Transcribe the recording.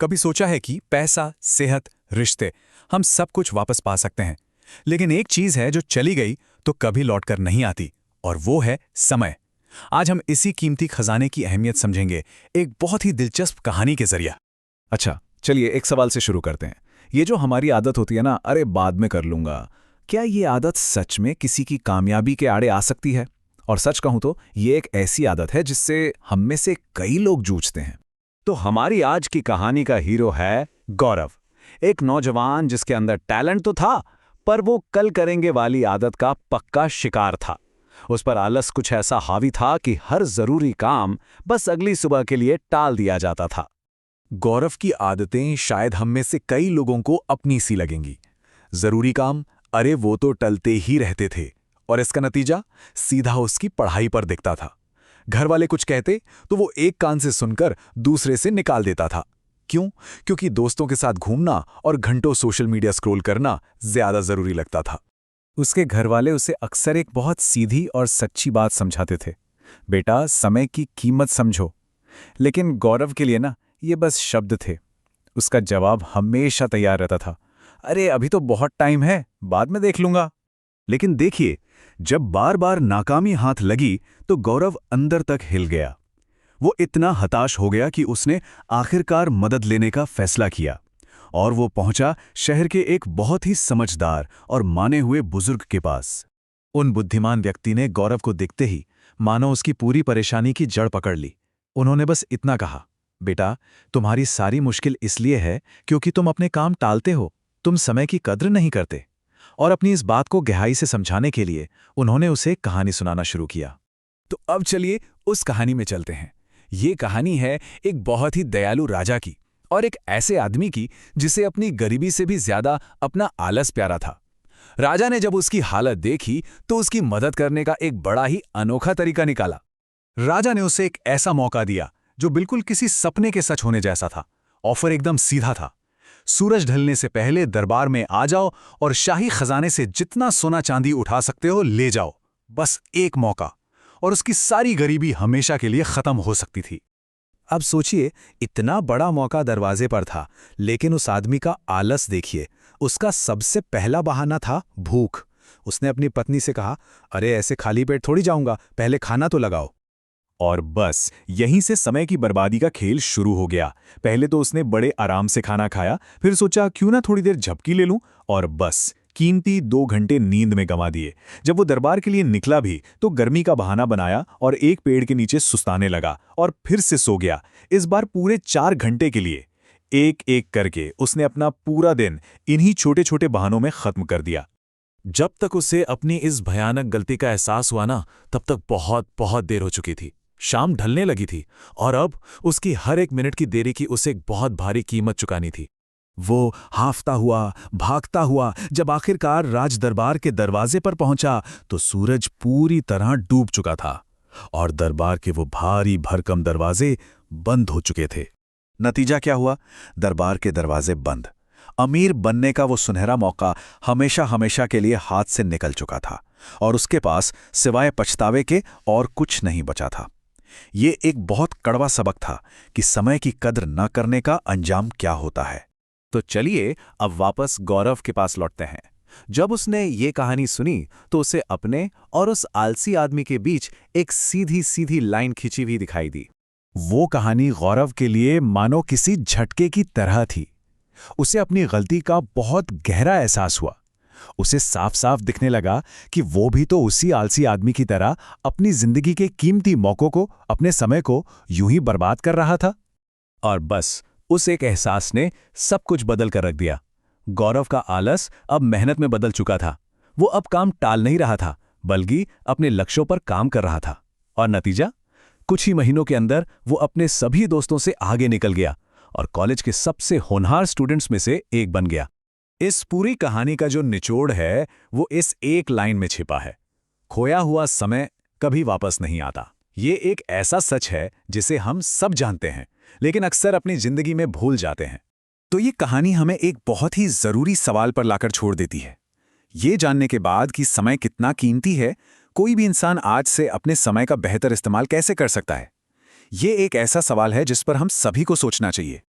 कभी सोचा है कि पैसा, सेहत, रिश्ते हम सब कुछ वापस पा सकते हैं, लेकिन एक चीज है जो चली गई तो कभी लौटकर नहीं आती, और वो है समय। आज हम इसी कीमती खजाने की अहमियत समझेंगे एक बहुत ही दिलचस्प कहानी के जरिए। अच्छा, चलिए एक सवाल से शुरू करते हैं। ये जो हमारी आदत होती है ना, अरे बाद में कर लूंगा, क्या ये आदत सच में किसी की कामयाबी के आड़े आ सकती है? और सच कहूं तो ये एक ऐसी आदत है जिससे हम में से कई लोग जूझते हैं। तो हमारी आज की कहानी का हीरो है गौरव, एक नौजवान जिसके अंदर टैलेंट तो था, पर वो कल करेंगे वाली आदत का पक्का शिकार था। उस पर आलस कुछ ऐसा हावी था कि हर जरूरी काम बस अगली सुबह के लिए टाल दिया जाता था। गौरव की आदतें शायद हम में से कई लोगों को अपनी सी लगेंगी। जरूरी काम, अरे वो तो टलते ही रहते थे, और इसका नतीजा सीधा उसकी पढ़ाई पर दिखता था। घर वाले कुछ कहते तो वो एक कान से सुनकर दूसरे से निकाल देता था। क्यों? क्योंकि दोस्तों के साथ घूमना और घंटों सोशल मीडिया स्क्रॉल करना ज्यादा जरूरी लगता था। उसके घरवाले उसे अक्सर एक बहुत सीधी और सच्ची बात समझाते थे, बेटा समय की कीमत समझो। लेकिन गौरव के लिए ना, ये बस शब्द थे। उसका जवाब हमेशा तैयार रहता था, अरे अभी तो बहुत टाइम है, बाद में देख लूंगा। लेकिन देखिए, जब बार बार नाकामी हाथ लगी तो गौरव अंदर तक हिल गया। वो इतना हताश हो गया कि उसने आखिरकार मदद लेने का फैसला किया और वो पहुंचा शहर के एक बहुत ही समझदार और माने हुए बुजुर्ग के पास। उन बुद्धिमान व्यक्ति ने गौरव को देखते ही मानो उसकी पूरी परेशानी की जड़ पकड़ ली। उन्होंने बस इतना कहा, बेटा, तुम्हारी सारी मुश्किल इसलिए है क्योंकि तुम अपने काम टालते हो, तुम समय की कद्र नहीं करते। और अपनी इस बात को गहराई से समझाने के लिए उन्होंने उसे एक कहानी सुनाना शुरू किया। तो अब चलिए उस कहानी में चलते हैं। ये कहानी है एक बहुत ही दयालु राजा की, और एक ऐसे आदमी की जिसे अपनी गरीबी से भी ज्यादा अपना आलस प्यारा था। राजा ने जब उसकी हालत देखी तो उसकी मदद करने का एक बड़ा ही अनोखा तरीका निकाला। राजा ने उसे एक ऐसा मौका दिया जो बिल्कुल किसी सपने के सच होने जैसा था। ऑफर एकदम सीधा था, सूरज ढलने से पहले दरबार में आ जाओ और शाही खजाने से जितना सोना चांदी उठा सकते हो ले जाओ। बस एक मौका, और उसकी सारी गरीबी हमेशा के लिए खत्म हो सकती थी। अब सोचिए, इतना बड़ा मौका दरवाजे पर था, लेकिन उस आदमी का आलस देखिए। उसका सबसे पहला बहाना था भूख। उसने अपनी पत्नी से कहा, अरे ऐसे खाली पेट थोड़ी जाऊंगा, पहले खाना तो लगाओ। और बस यहीं से समय की बर्बादी का खेल शुरू हो गया। पहले तो उसने बड़े आराम से खाना खाया, फिर सोचा क्यों ना थोड़ी देर झपकी ले लूं, और बस कीमती 2 घंटे नींद में गंवा दिए। जब वो दरबार के लिए निकला भी तो गर्मी का बहाना बनाया और एक पेड़ के नीचे सुस्ताने लगा और फिर से सो गया, इस बार पूरे 4 घंटे के लिए। एक एक करके उसने अपना पूरा दिन इन्हीं छोटे छोटे बहानों में खत्म कर दिया। जब तक उसे अपनी इस भयानक गलती का एहसास हुआ ना, तब तक बहुत बहुत देर हो चुकी थी। शाम ढलने लगी थी, और अब उसकी हर एक मिनट की देरी की उसे एक बहुत भारी कीमत चुकानी थी। वो हाफता हुआ, भागता हुआ जब आखिरकार राज दरबार के दरवाजे पर पहुंचा तो सूरज पूरी तरह डूब चुका था और दरबार के वो भारी भरकम दरवाजे बंद हो चुके थे। नतीजा क्या हुआ? दरबार के दरवाजे बंद। अमीर बनने का वो सुनहरा मौका हमेशा हमेशा के लिए हाथ से निकल चुका था, और उसके पास सिवाय पछतावे के और कुछ नहीं बचा था। ये एक बहुत कड़वा सबक था कि समय की कद्र न करने का अंजाम क्या होता है। तो चलिए अब वापस गौरव के पास लौटते हैं। जब उसने ये कहानी सुनी तो उसे अपने और उस आलसी आदमी के बीच एक सीधी सीधी लाइन खिंची हुई दिखाई दी। वो कहानी गौरव के लिए मानो किसी झटके की तरह थी। उसे अपनी गलती का बहुत गहरा एहसास हुआ। उसे साफ साफ दिखने लगा कि वो भी तो उसी आलसी आदमी की तरह अपनी जिंदगी के कीमती मौकों को, अपने समय को यूं ही बर्बाद कर रहा था। और बस उस एक एहसास ने सब कुछ बदल कर रख दिया। गौरव का आलस अब मेहनत में बदल चुका था। वो अब काम टाल नहीं रहा था, बल्कि अपने लक्ष्यों पर काम कर रहा था। और नतीजा, कुछ ही महीनों के अंदर वो अपने सभी दोस्तों से आगे निकल गया और कॉलेज के सबसे होनहार स्टूडेंट्स में से एक बन गया। इस पूरी कहानी का जो निचोड़ है वो इस एक लाइन में छिपा है, खोया हुआ समय कभी वापस नहीं आता। ये एक ऐसा सच है जिसे हम सब जानते हैं, लेकिन अक्सर अपनी जिंदगी में भूल जाते हैं। तो ये कहानी हमें एक बहुत ही जरूरी सवाल पर लाकर छोड़ देती है। ये जानने के बाद कि समय कितना कीमती है, कोई भी इंसान आज से अपने समय का बेहतर इस्तेमाल कैसे कर सकता है? ये एक ऐसा सवाल है जिस पर हम सभी को सोचना चाहिए।